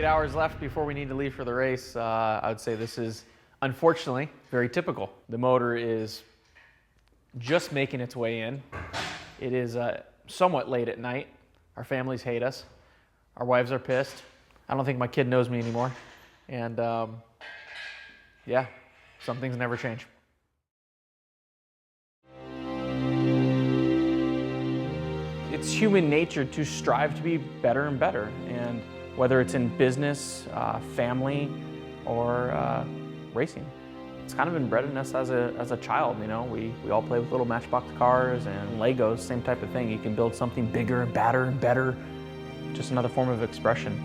48 hours left before we need to leave for the race. I would say this is, unfortunately, very typical. The motor is just making its way in. It is somewhat late at night. Our families hate us. Our wives are pissed. I don't think my kid knows me anymore. And yeah, some things never change. It's human nature to strive to be better and better. And whether it's in business, family, or racing. It's kind of been bred in us as a child, you know. We all play with little Matchbox cars and Legos, same type of thing. You can build something bigger and badder and better. Just another form of expression.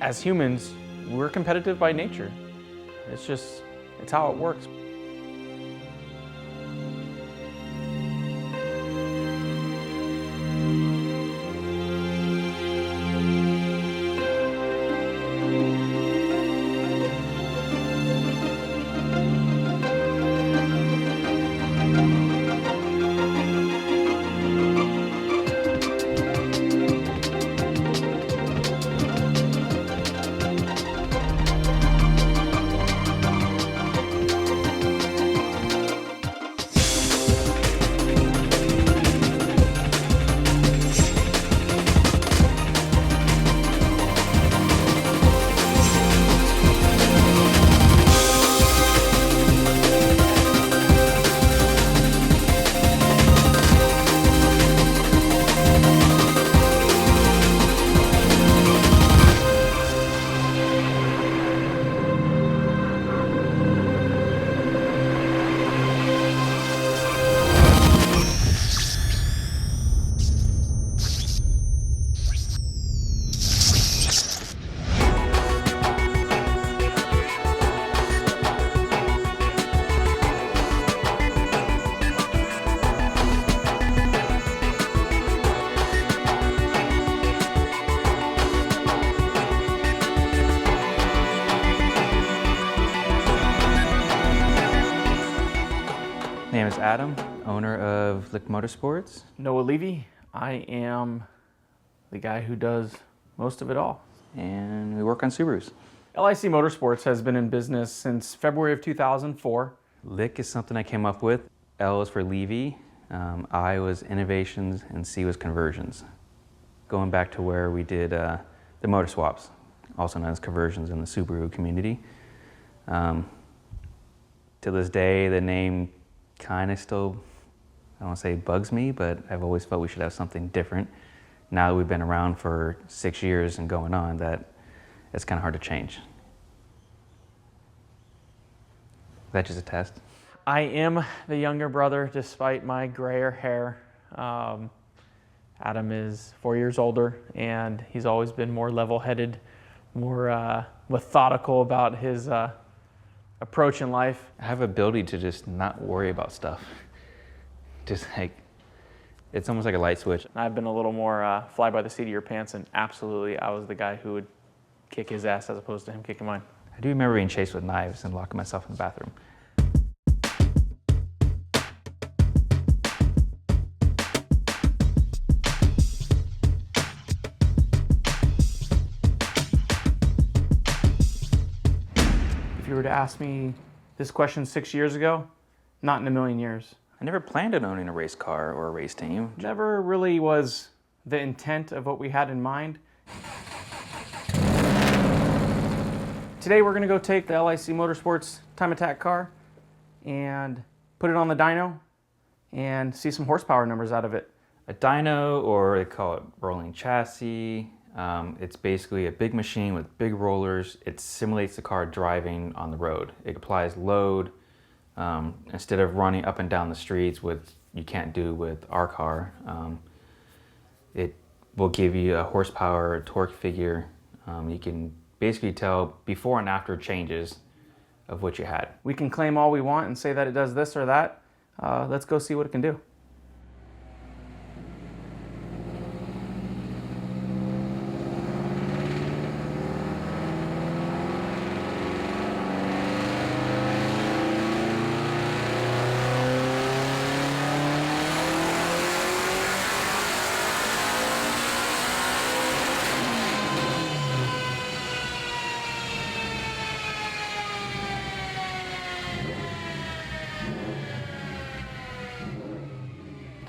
As humans, we're competitive by nature. It's how it works. My name is Adam, owner of LIC Motorsports. Noah Levy. I am the guy who does most of it all. And we work on Subarus. LIC Motorsports has been in business since February of 2004. LIC is something I came up with. L is for Levy, I was innovations, and C was conversions. Going back to where we did the motor swaps, also known as conversions in the Subaru community. To this day, the name kind of still, I don't want to say bugs me, but I've always felt we should have something different. Now that we've been around for 6 years and going on, that it's kind of hard to change. Is that just a test? I am the younger brother, despite my grayer hair. Adam is 4 years older, and he's always been more level-headed, more methodical about his approach in life. I have ability to just not worry about stuff. Just like, it's almost like a light switch. I've been a little more fly by the seat of your pants, and absolutely I was the guy who would kick his ass as opposed to him kicking mine. I do remember being chased with knives and locking myself in the bathroom. If you were to ask me this question 6 years ago, not in a million years. I never planned on owning a race car or a race team. Never really was the intent of what we had in mind. Today we're gonna go take the LIC Motorsports Time Attack car and put it on the dyno and see some horsepower numbers out of it. A dyno, or they call it rolling chassis, it's basically a big machine with big rollers. It simulates the car driving on the road. It applies load instead of running up and down the streets, which you can't do with our car. It will give you a horsepower, a torque figure. You can basically tell before and after changes of what you had. We can claim all we want and say that it does this or that. Let's go see what it can do.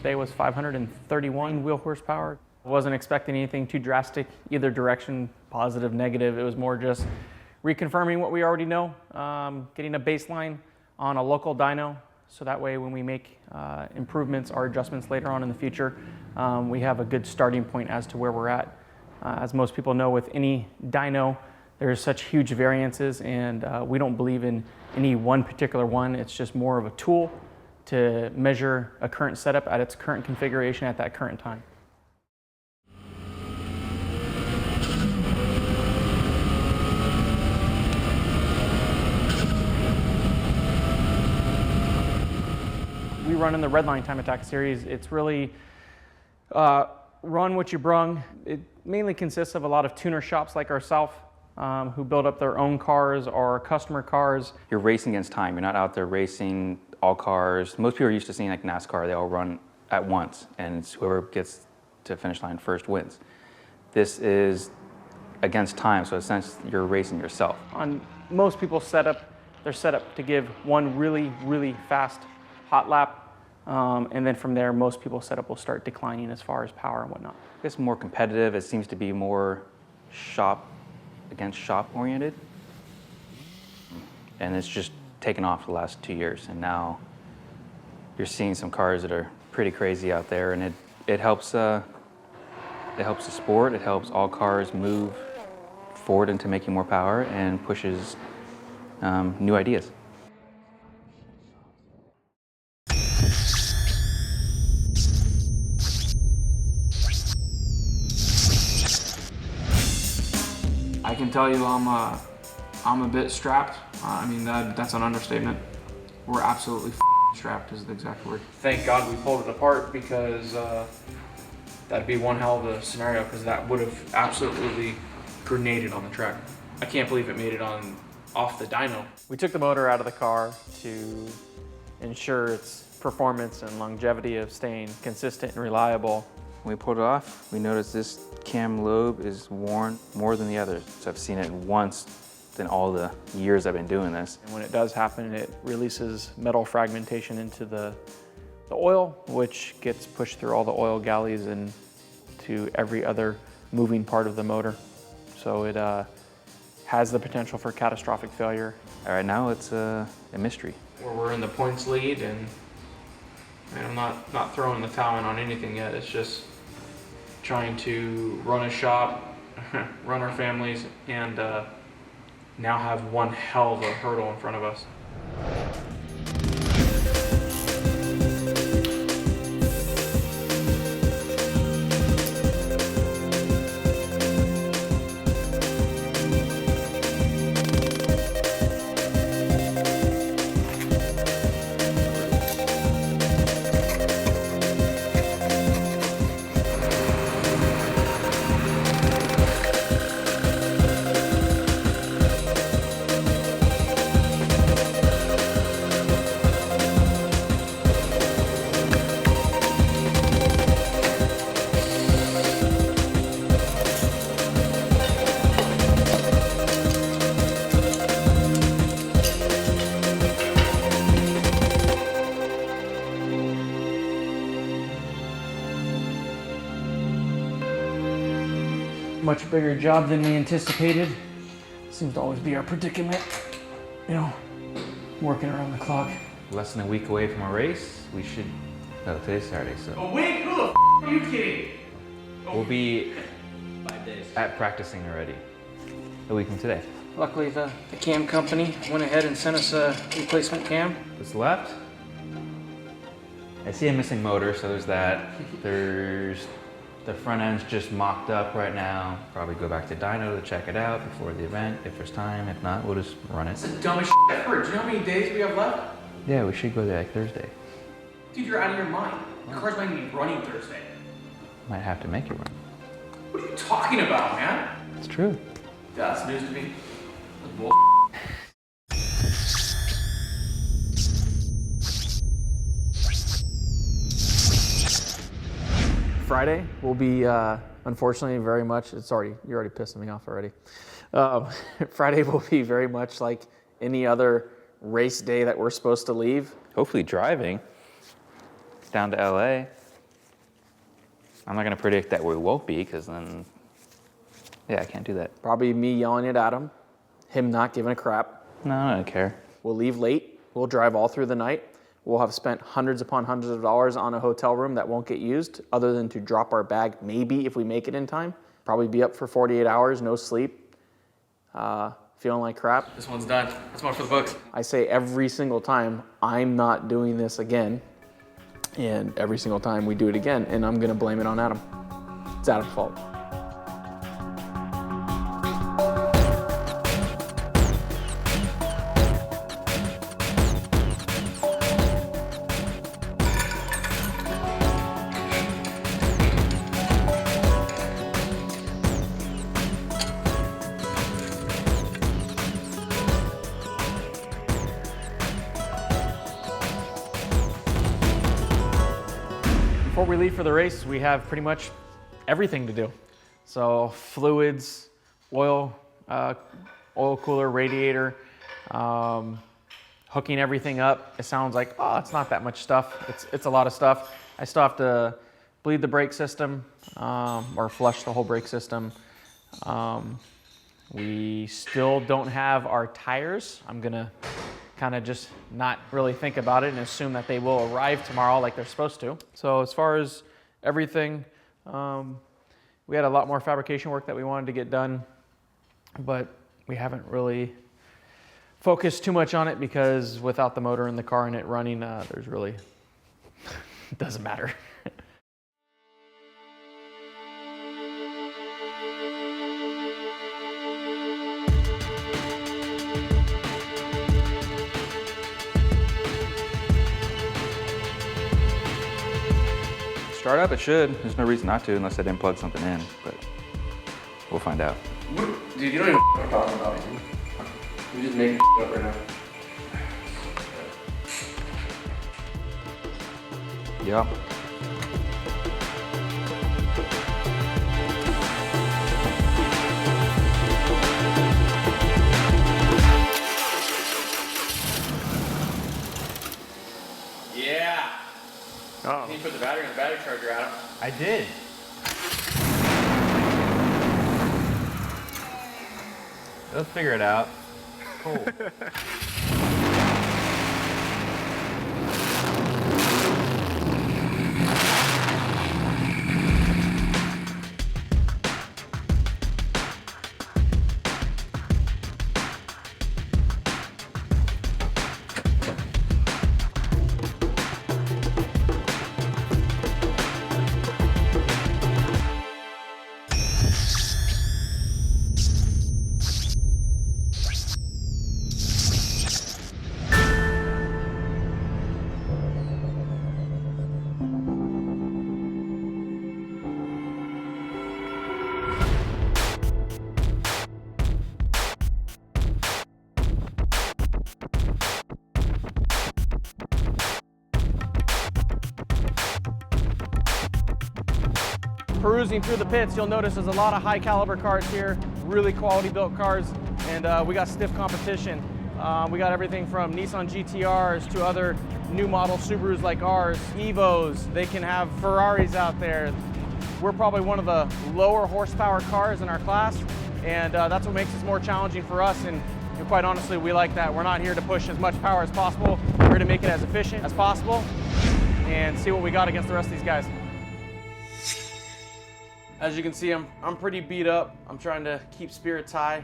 day was 531 wheel horsepower. Wasn't expecting anything too drastic, either direction, positive, negative. It was more just reconfirming what we already know, getting a baseline on a local dyno, so that way when we make improvements or adjustments later on in the future, we have a good starting point as to where we're at. As most people know, with any dyno, there's such huge variances, and we don't believe in any one particular one. It's just more of a tool to measure a current setup at its current configuration at that current time. We run in the Redline Time Attack series. It's really run what you brung. It mainly consists of a lot of tuner shops like ourselves who build up their own cars or customer cars. You're racing against time. You're not out there racing all cars. Most people are used to seeing like NASCAR. They all run at once, and it's whoever gets to finish line first wins. This is against time, so essentially you're racing yourself. On most people's setup, they're set up to give one really, really fast hot lap, and then from there, most people's setup will start declining as far as power and whatnot. It's more competitive. It seems to be more shop against shop oriented, and it's just taken off the last 2 years, and now you're seeing some cars that are pretty crazy out there, and it helps the sport. It helps all cars move forward into making more power and pushes new ideas. I can tell you I'm a bit strapped. I mean, that's an understatement. We're absolutely strapped is the exact word. Thank God we pulled it apart, because that'd be one hell of a scenario, because that would have absolutely grenaded on the track. I can't believe it made it off the dyno. We took the motor out of the car to ensure its performance and longevity of staying consistent and reliable. When we pulled it off, we noticed this cam lobe is worn more than the others. So I've seen it once in all the years I've been doing this. And when it does happen, it releases metal fragmentation into the oil, which gets pushed through all the oil galleys and to every other moving part of the motor. So it has the potential for catastrophic failure. All right, now it's a mystery. We're in the points lead, and I'm not throwing the towel in on anything yet. It's just trying to run a shop, run our families, and now have one hell of a hurdle in front of us. Much bigger job than we anticipated. Seems to always be our predicament, you know, working around the clock. Less than a week away from a race, we should, oh, today's Saturday, so. A week? Who the f are you kidding? We'll be 5 days at practicing already, a week from today. Luckily, the cam company went ahead and sent us a replacement cam. What's left? I see a missing motor, so there's that. There's the front end's just mocked up right now. Probably go back to dyno to check it out before the event, if there's time. If not, we'll just run it. It's the dumbest shit I've heard. Do you know how many days we have left? Yeah, we should go there like Thursday. Dude, you're out of your mind. The car's might be running Thursday. Might have to make it run. What are you talking about, man? It's true. That's news to me. That's bull. Friday will be, unfortunately, very much, you're already pissing me off already. Friday will be very much like any other race day that we're supposed to leave. Hopefully driving down to LA. I'm not gonna predict that we won't be, because then, yeah, I can't do that. Probably me yelling at Adam, him not giving a crap. No, I don't care. We'll leave late. We'll drive all through the night. We'll have spent hundreds upon hundreds of dollars on a hotel room that won't get used other than to drop our bag, maybe if we make it in time. Probably be up for 48 hours, no sleep, feeling like crap. This one's done. This one for the books. I say every single time, I'm not doing this again. And every single time we do it again, and I'm gonna blame it on Adam. It's Adam's fault. Before we leave for the race, we have pretty much everything to do. So fluids, oil cooler, radiator, hooking everything up. It sounds like, oh, it's not that much stuff. It's a lot of stuff. I still have to bleed the brake system or flush the whole brake system. We still don't have our tires. I'm gonna kind of just not really think about it and assume that they will arrive tomorrow like they're supposed to. So as far as everything, we had a lot more fabrication work that we wanted to get done, but we haven't really focused too much on it because without the motor in the car and it running, there's really, it doesn't matter. Start up, it should. There's no reason not to unless I didn't plug something in, but we'll find out. Dude, you don't even know what I'm talking about. You're just making up right now. Yeah. Yeah. Oh. You put the battery in the battery charger, Adam. I did. Let's figure it out. Cool. Perusing through the pits, you'll notice there's a lot of high caliber cars here, really quality built cars, and we got stiff competition. We got everything from Nissan GTRs to other new model Subarus like ours, Evos, they can have Ferraris out there. We're probably one of the lower horsepower cars in our class, and that's what makes this more challenging for us, and quite honestly, we like that. We're not here to push as much power as possible, we're here to make it as efficient as possible, and see what we got against the rest of these guys. As you can see, I'm pretty beat up. I'm trying to keep spirits high.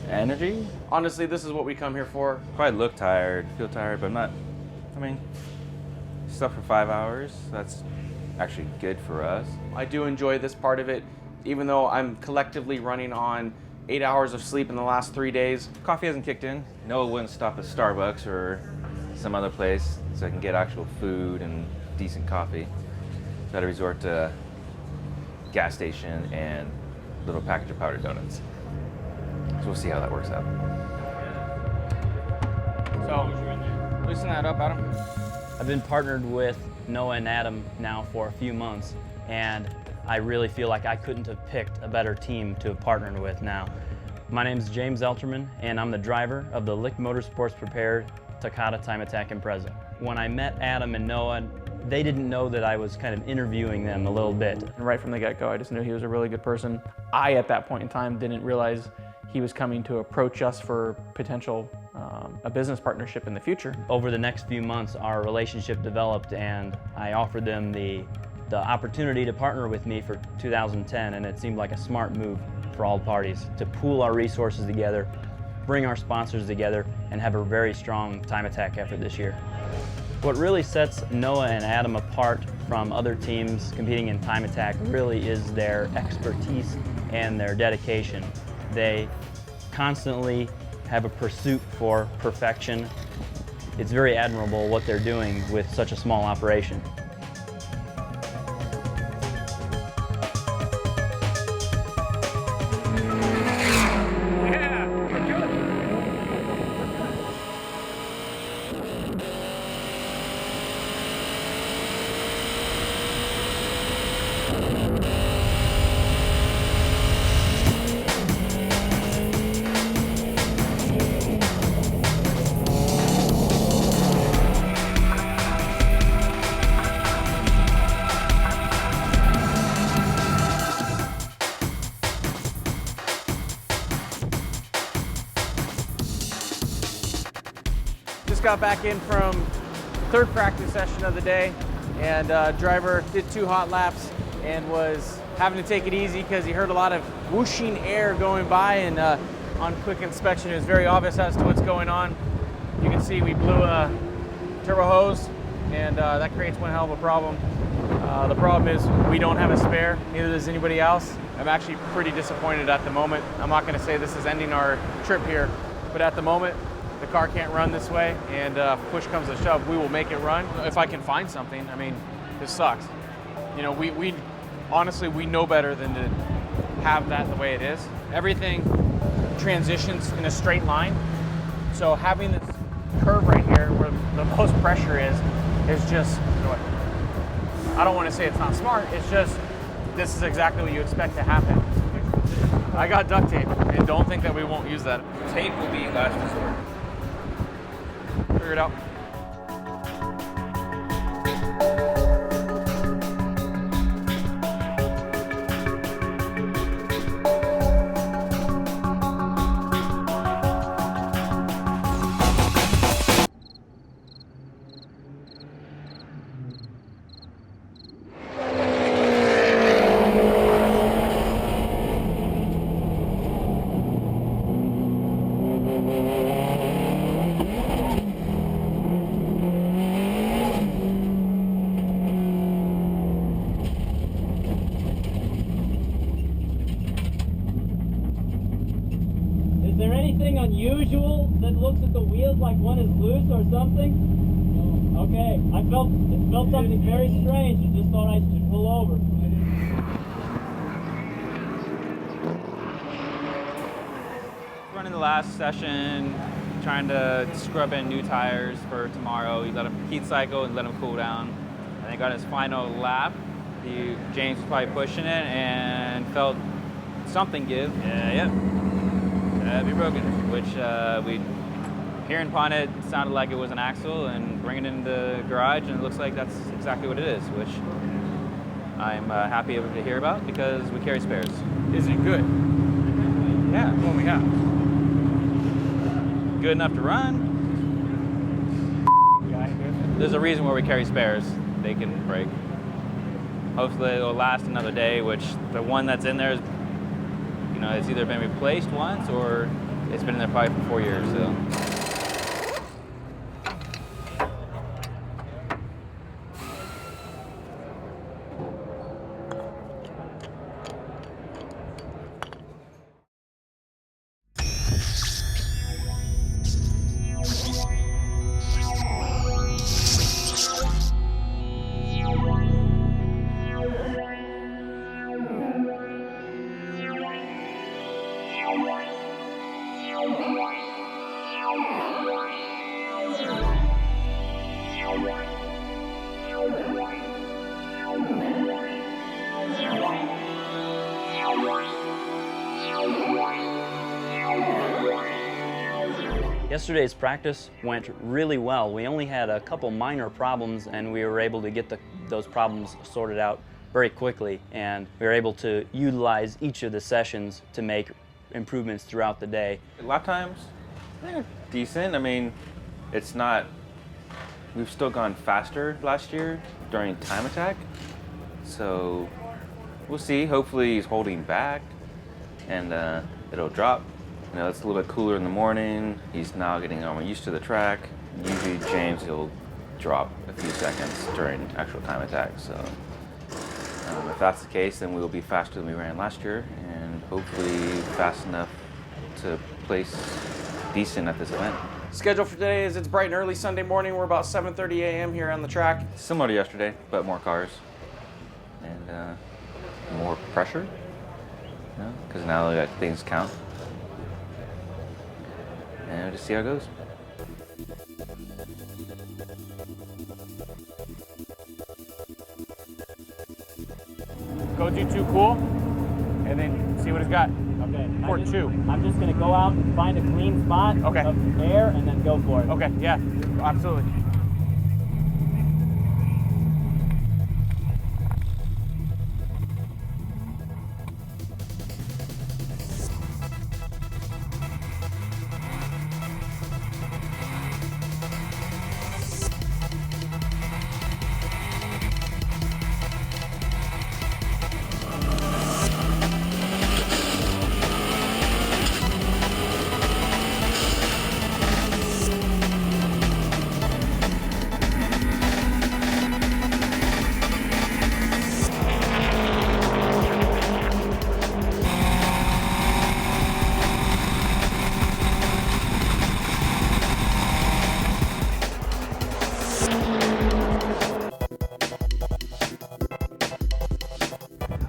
Energy? Honestly, this is what we come here for. Probably look tired, feel tired, but I'm not, I mean, stuff for 5 hours, that's actually good for us. I do enjoy this part of it, even though I'm collectively running on 8 hours of sleep in the last 3 days. Coffee hasn't kicked in. Noah wouldn't stop at Starbucks or some other place so I can get actual food and decent coffee. So I had to resort to gas station and little package of powdered donuts. So we'll see how that works out. So, loosen that up, Adam. I've been partnered with Noah and Adam now for a few months, and I really feel like I couldn't have picked a better team to have partnered with now. My name is James Elterman, and I'm the driver of the LIC Motorsports prepared Takata Time Attack Impreza. When I met Adam and Noah, they didn't know that I was kind of interviewing them a little bit. And right from the get-go, I just knew he was a really good person. I, at that point in time, didn't realize he was coming to approach us for potential a business partnership in the future. Over the next few months, our relationship developed, and I offered them the opportunity to partner with me for 2010, and it seemed like a smart move for all parties to pool our resources together, bring our sponsors together, and have a very strong time attack effort this year. What really sets Noah and Adam apart from other teams competing in time attack really is their expertise and their dedication. They constantly have a pursuit for perfection. It's very admirable what they're doing with such a small operation. Got back in from third practice session of the day, and driver did 2 hot laps and was having to take it easy because he heard a lot of whooshing air going by, and on quick inspection it was very obvious as to what's going on. You can see we blew a turbo hose, and that creates one hell of a problem. The problem is we don't have a spare, neither does anybody else. I'm actually pretty disappointed at the moment. I'm not going to say this is ending our trip here, but at the moment the car can't run this way, and push comes to shove, we will make it run. If I can find something, I mean, this sucks. You know, we honestly, we know better than to have that the way it is. Everything transitions in a straight line. So having this curve right here where the most pressure is just, I don't want to say it's not smart, it's just, this is exactly what you expect to happen. I got duct tape, and don't think that we won't use that. Tape will be last resort. Figure it out. Is there anything unusual that looks at the wheels like one is loose or something? No. Okay, I felt something very strange and just thought I should pull over. Running the last session, trying to scrub in new tires for tomorrow. He let him heat cycle and let him cool down. I think on his final lap, James was probably pushing it and felt something give. Yep. Be broken, which hearing upon it sounded like it was an axle, and bringing it into the garage, and it looks like that's exactly what it is, which I'm happy to hear about because we carry spares. Is it good? Yeah, What we have? good enough to run. There's a reason why we carry spares. They can break. Hopefully it'll last another day, which the one that's in there is, you know, it's either been replaced once or it's been in there probably for 4 years. So. Yesterday's practice went really well. We only had a couple minor problems and we were able to get those problems sorted out very quickly, and we were able to utilize each of the sessions to make improvements throughout the day. Lap times, they're decent. I mean, it's not, we've still gone faster last year during Time Attack, so we'll see. Hopefully he's holding back and it'll drop. You know, it's a little bit cooler in the morning. He's now getting used to the track. Usually James, he'll drop a few seconds during actual Time Attack, so if that's the case, then we'll be faster than we ran last year, and hopefully fast enough to place decent at this event. Schedule for today is it's bright and early Sunday morning. We're about 7:30 a.m. here on the track. Similar to yesterday, but more cars and more pressure, because now we got things count. And we'll just see how it goes. Go do 2 cool, and then see what it's got. Okay. Or 2. I'm just gonna go out and find a clean spot Okay. of air and then go for it. Okay, yeah, absolutely.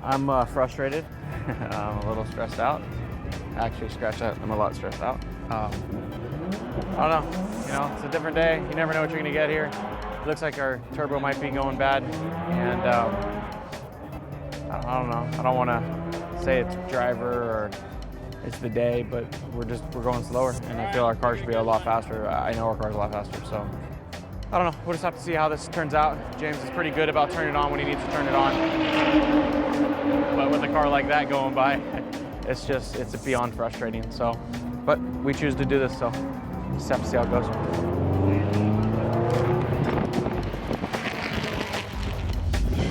I'm frustrated. I'm a little stressed out. Actually, scratch that. I'm a lot stressed out. I don't know. You know, it's a different day. You never know what you're going to get here. It looks like our turbo might be going bad, and I don't know. I don't want to say it's driver or it's the day, but we're going slower, and I feel our car should be a lot faster. I know our car's a lot faster, so I don't know. We'll just have to see how this turns out. James is pretty good about turning it on when he needs to turn it on. But with a car like that going by, it's beyond frustrating. So, but we choose to do this, so just have to see how it goes.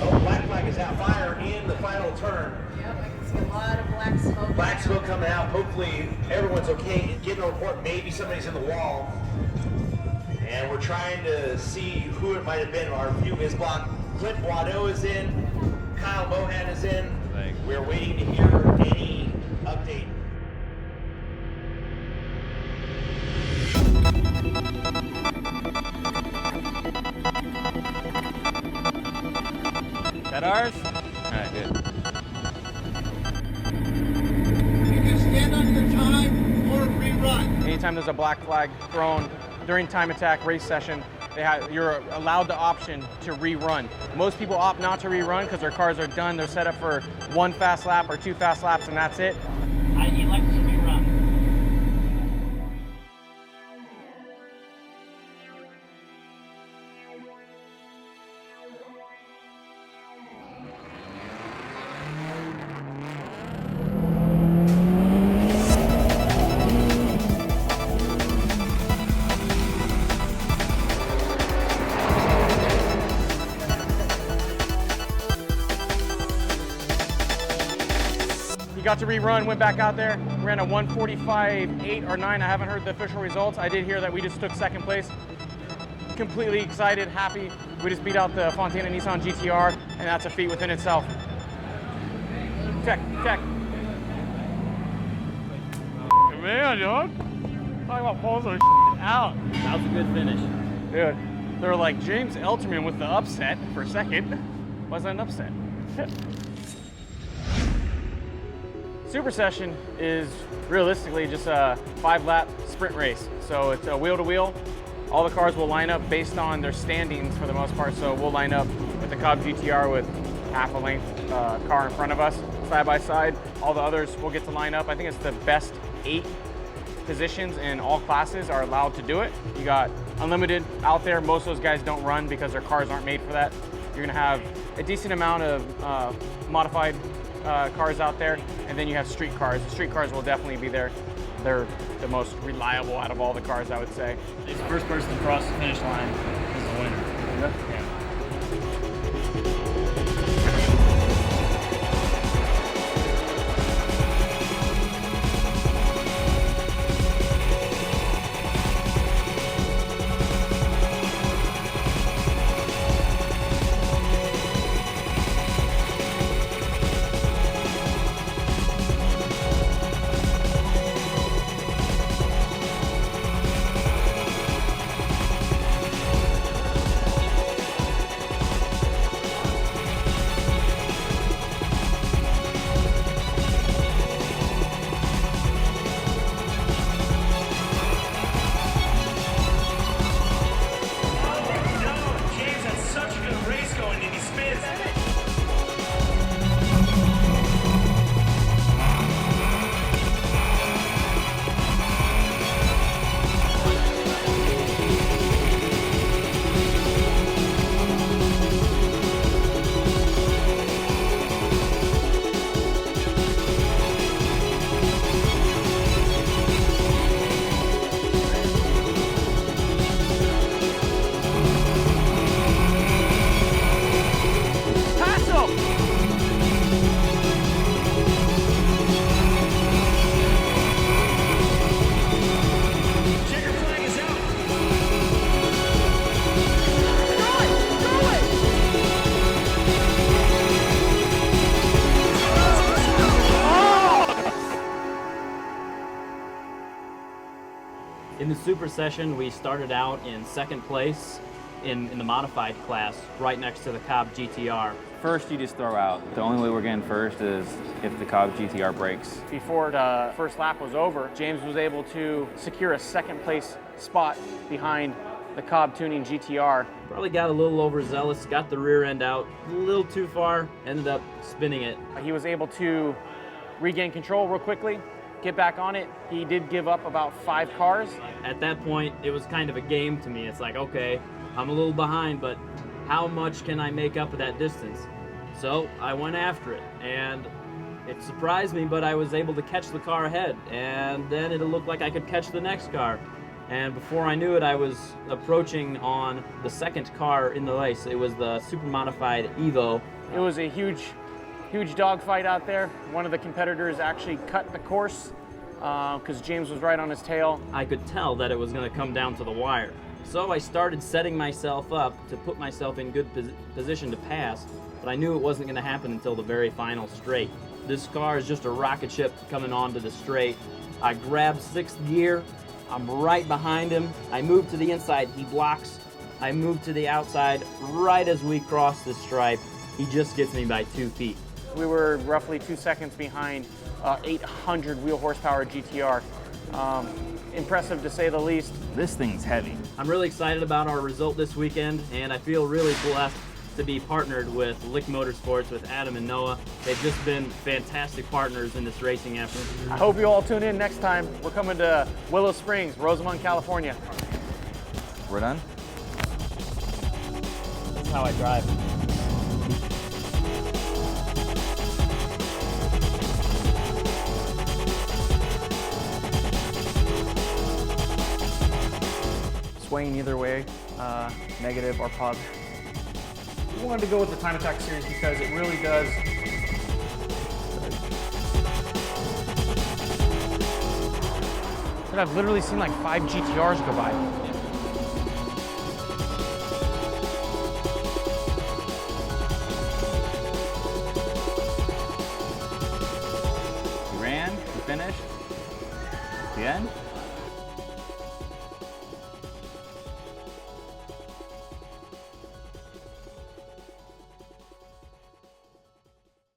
Oh, black flag is out. Fire in the final turn. Yep, I can see a lot of black smoke. Black smoke coming out. Hopefully everyone's okay. Getting a report, maybe somebody's in the wall. And we're trying to see who it might have been. Our view is blocked. Clint Wadeau is in. Kyle Mohan is in. We're waiting to hear any update. That ours? All right, good. You can stand on your time or rerun. Anytime there's a black flag thrown during Time Attack race session, you're allowed the option to rerun. Most people opt not to rerun because their cars are done. They're set up for 1 fast lap or 2 fast laps, and that's it. I elect to rerun. Got to rerun, went back out there, ran a 1:45.8 or 9. I haven't heard the official results. I did hear that we just took 2nd place. Completely excited, happy. We just beat out the Fontana Nissan GTR, and that's a feat within itself. Check. Man, dog. Talking about pulling some out. That was a good finish. Dude, they were like, James Elterman with the upset for a second. Wasn't an upset. Super Session is realistically just a 5-lap sprint race. So it's a wheel-to-wheel. All the cars will line up based on their standings for the most part. So we'll line up with the Cobb GTR with half a length car in front of us, side by side. All the others will get to line up. I think it's the best 8 positions in all classes are allowed to do it. You got unlimited out there. Most of those guys don't run because their cars aren't made for that. You're gonna have a decent amount of modified cars out there, and then you have street cars. The street cars will definitely be there. They're the most reliable out of all the cars, I would say. It's the first person to cross the finish line is the winner. Yeah. In the super session, we started out in second place in the modified class, right next to the Cobb GTR. First, you just throw out. The only way we're getting first is if the Cobb GTR breaks. Before the first lap was over, James was able to secure a second place spot behind the Cobb Tuning GTR. Probably got a little overzealous, got the rear end out a little too far, ended up spinning it. He was able to regain control real quickly, get back on it. He did give up about 5 cars. At that point, it was kind of a game to me. It's like, okay, I'm a little behind, but how much can I make up of that distance? So I went after it, and it surprised me, but I was able to catch the car ahead, and then it looked like I could catch the next car. And before I knew it, I was approaching on the second car in the race. It was the super modified Evo. It was a huge dogfight out there. One of the competitors actually cut the course because James was right on his tail. I could tell that it was going to come down to the wire. So I started setting myself up to put myself in good position to pass, but I knew it wasn't going to happen until the very final straight. This car is just a rocket ship coming onto the straight. I grab 6th gear. I'm right behind him. I move to the inside. He blocks. I move to the outside. Right as we cross the stripe, he just gets me by 2 feet. We were roughly 2 seconds behind 800 wheel horsepower GTR. Impressive to say the least. This thing's heavy. I'm really excited about our result this weekend, and I feel really blessed to be partnered with LIC Motorsports, with Adam and Noah. They've just been fantastic partners in this racing effort. I hope you all tune in next time. We're coming to Willow Springs, Rosamond, California. We're done? That's how I drive. Swaying either way, negative or positive. We wanted to go with the Time Attack series because it really does. But I've literally seen like 5 GTRs go by. You ran, you finished, the end.